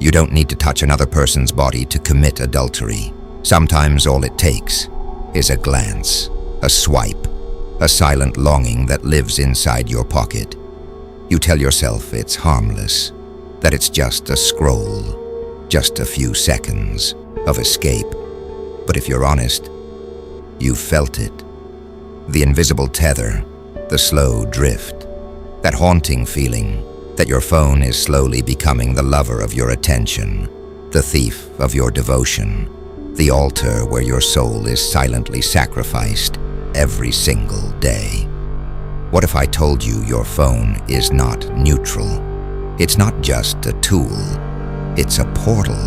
You don't need to touch another person's body to commit adultery. Sometimes all it takes is a glance, a swipe, a silent longing that lives inside your pocket. You tell yourself it's harmless, that it's just a scroll, just a few seconds of escape. But if you're honest, you've felt it. The invisible tether, the slow drift, that haunting feeling that your phone is slowly becoming the lover of your attention, the thief of your devotion, the altar where your soul is silently sacrificed every single day. What if I told you your phone is not neutral? It's not just a tool, it's a portal,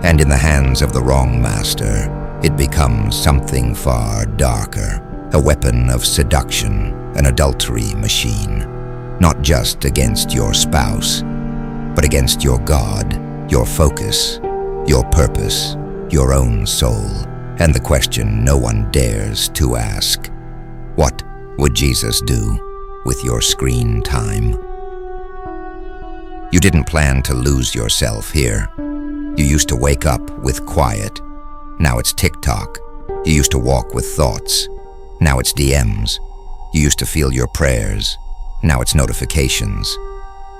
and in the hands of the wrong master, it becomes something far darker, a weapon of seduction, an adultery machine, not just against your spouse, but against your God, your focus, your purpose, your own soul, and the question no one dares to ask: what would Jesus do with your screen time? You didn't plan to lose yourself here. You used to wake up with quiet. Now it's TikTok. You used to walk with thoughts. Now it's DMs. You used to feel your prayers. Now it's notifications.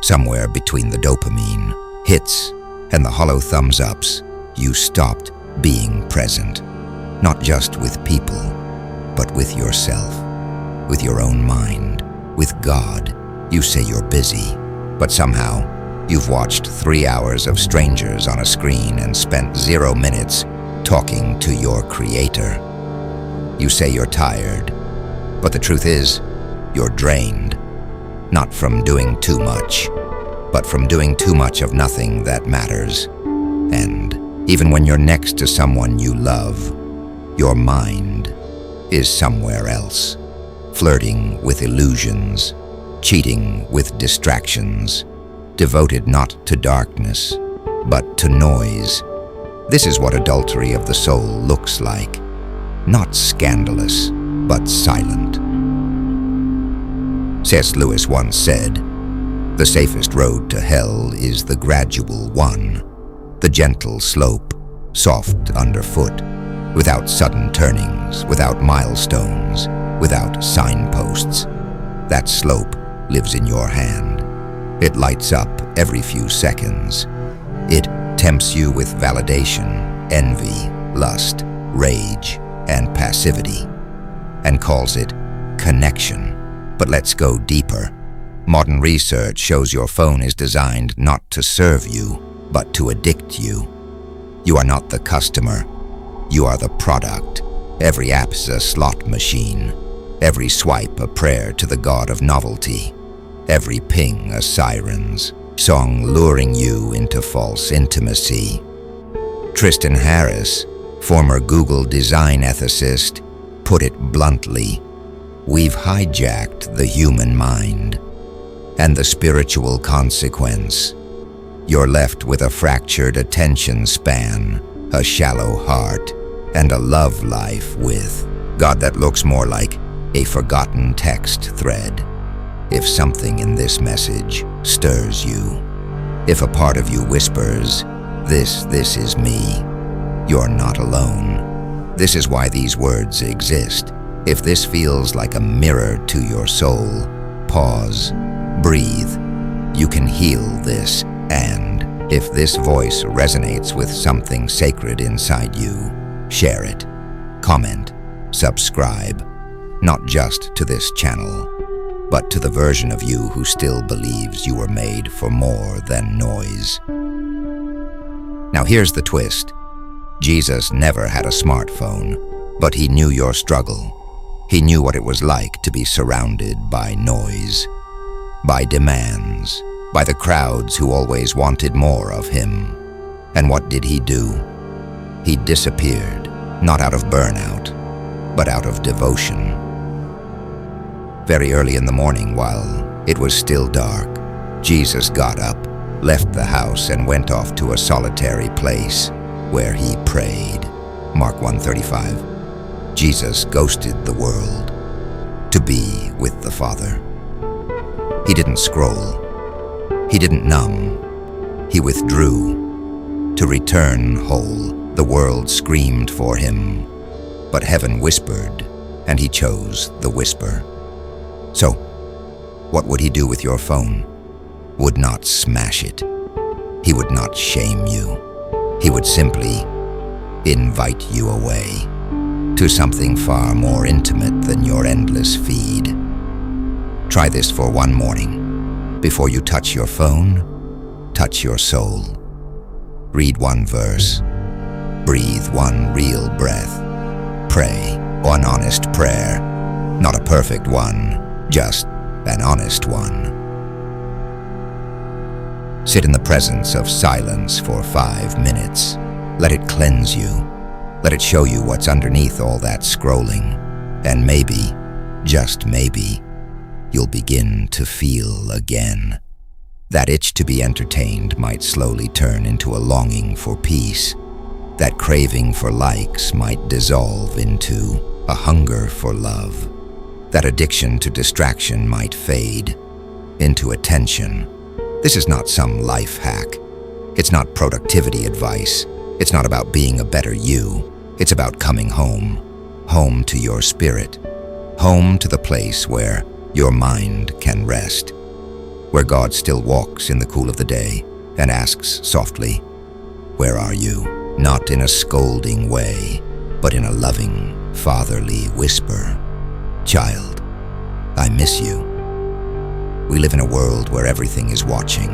Somewhere between the dopamine hits and the hollow thumbs ups, you stopped being present. Not just with people, but with yourself, with your own mind, with God. You say you're busy, but somehow you've watched 3 hours of strangers on a screen and spent 0 minutes talking to your Creator. You say you're tired, but the truth is, you're drained. Not from doing too much, but from doing too much of nothing that matters. And even when you're next to someone you love, your mind is somewhere else, flirting with illusions, cheating with distractions, devoted not to darkness, but to noise. This is what adultery of the soul looks like. Not scandalous, but silent. C.S. Lewis once said, "The safest road to hell is the gradual one, the gentle slope, soft underfoot, without sudden turnings, without milestones, without signposts. That slope lives in your hand. It lights up every few seconds. It tempts you with validation, envy, lust, rage, and passivity, and calls it connection. But let's go deeper. Modern research shows your phone is designed not to serve you, but to addict you. You are not the customer. You are the product. Every app's a slot machine. Every swipe a prayer to the god of novelty. Every ping a siren's song luring you into false intimacy. Tristan Harris, former Google design ethicist, put it bluntly: we've hijacked the human mind. And the spiritual consequence: you're left with a fractured attention span, a shallow heart, and a love life with God that looks more like a forgotten text thread. If something in this message stirs you, if a part of you whispers, this is me, you're not alone. This is why these words exist. If this feels like a mirror to your soul, pause, breathe. You can heal this, and if this voice resonates with something sacred inside you, share it, comment, subscribe, not just to this channel, but to the version of you who still believes you were made for more than noise. Now here's the twist. Jesus never had a smartphone, but he knew your struggle. He knew what it was like to be surrounded by noise, by demands, by the crowds who always wanted more of him. And what did he do? He disappeared, not out of burnout, but out of devotion. Very early in the morning, while it was still dark, Jesus got up, left the house, and went off to a solitary place where he prayed. Mark 1:35. Jesus ghosted the world to be with the Father. He didn't scroll. He didn't numb. He withdrew. return whole. The world screamed for him, but heaven whispered, and he chose the whisper. So, what would he do with your phone? Would not smash it. He would not shame you. He would simply invite you away to something far more intimate than your endless feed. Try this for one morning. Before you touch your phone, touch your soul. Read one verse. Breathe one real breath. Pray one honest prayer. Not a perfect one, just an honest one. Sit in the presence of silence for 5 minutes. Let it cleanse you. Let it show you what's underneath all that scrolling. And maybe, just maybe, you'll begin to feel again. That itch to be entertained might slowly turn into a longing for peace. That craving for likes might dissolve into a hunger for love. That addiction to distraction might fade into attention. This is not some life hack. It's not productivity advice. It's not about being a better you. It's about coming home. Home to your spirit. Home to the place where your mind can rest. Where God still walks in the cool of the day and asks softly, "Where are you?" Not in a scolding way, but in a loving, fatherly whisper. "Child, I miss you." We live in a world where everything is watching,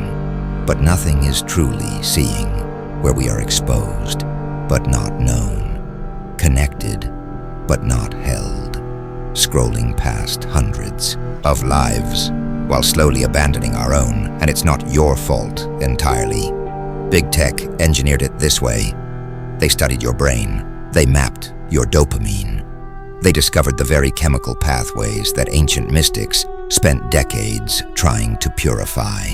but nothing is truly seeing, where we are exposed, but not known, connected, but not held, scrolling past hundreds of lives, while slowly abandoning our own, and it's not your fault entirely. Big tech engineered it this way. They studied your brain. They mapped your dopamine. They discovered the very chemical pathways that ancient mystics spent decades trying to purify.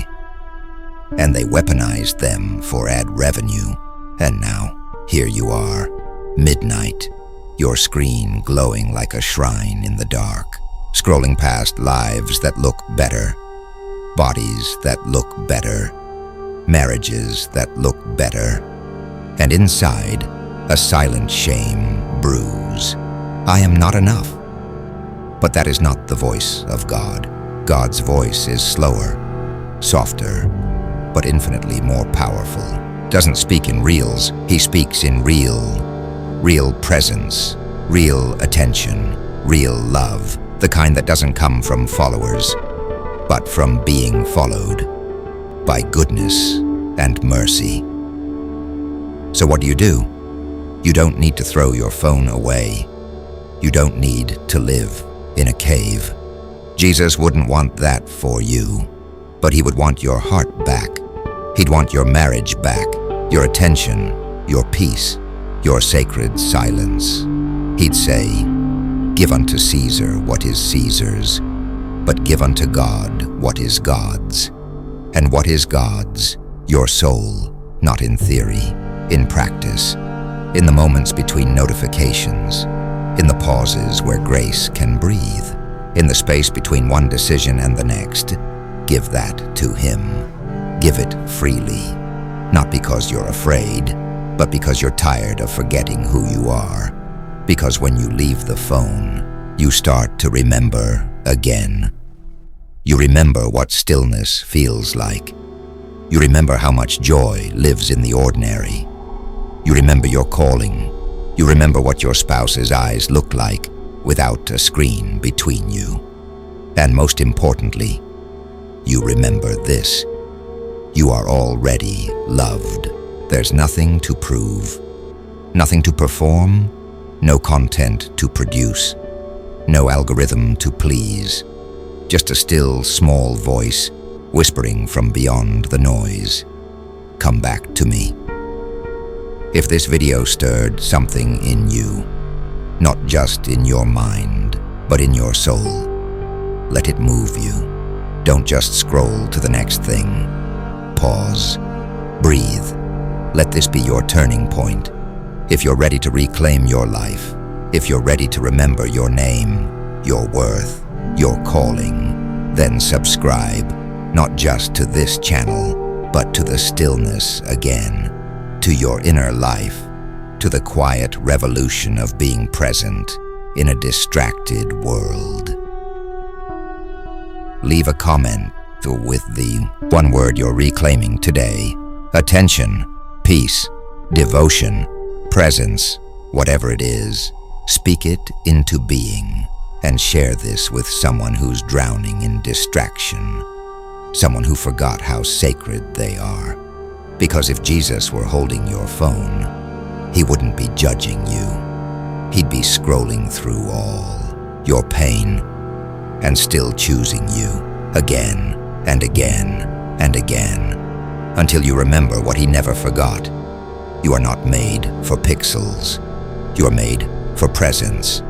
And they weaponized them for ad revenue. And now, here you are, midnight, your screen glowing like a shrine in the dark, scrolling past lives that look better, bodies that look better, marriages that look better, and inside, a silent shame brews. I am not enough. But that is not the voice of God. God's voice is slower, softer, but infinitely more powerful. Doesn't speak in reels, he speaks in real presence, real attention, real love, the kind that doesn't come from followers, but from being followed by goodness and mercy. So what do? You don't need to throw your phone away. You don't need to live in a cave. Jesus wouldn't want that for you, but he would want your heart back. He'd want your marriage back, your attention, your peace, your sacred silence. He'd say, "Give unto Caesar what is Caesar's, but give unto God what is God's." And what is God's? Your soul, not in theory, in practice, in the moments between notifications, in the pauses where grace can breathe, in the space between one decision and the next. Give that to him. Give it freely, not because you're afraid, but because you're tired of forgetting who you are. Because when you leave the phone, you start to remember again. You remember what stillness feels like. You remember how much joy lives in the ordinary. You remember your calling. You remember what your spouse's eyes look like without a screen between you. And most importantly, you remember this. You are already loved. There's nothing to prove, nothing to perform, no content to produce, no algorithm to please. Just a still, small voice whispering from beyond the noise. Come back to me. If this video stirred something in you, not just in your mind, but in your soul, let it move you. Don't just scroll to the next thing. Pause. Breathe. Let this be your turning point. If you're ready to reclaim your life, if you're ready to remember your name, your worth, your calling, then subscribe, not just to this channel, but to the stillness again, to your inner life, to the quiet revolution of being present in a distracted world. Leave a comment with the one word you're reclaiming today. Attention, peace, devotion, presence, whatever it is. Speak it into being and share this with someone who's drowning in distraction, someone who forgot how sacred they are. Because if Jesus were holding your phone, he wouldn't be judging you. He'd be scrolling through all your pain and still choosing you again and again and again until you remember what he never forgot. You are not made for pixels. You are made for presence.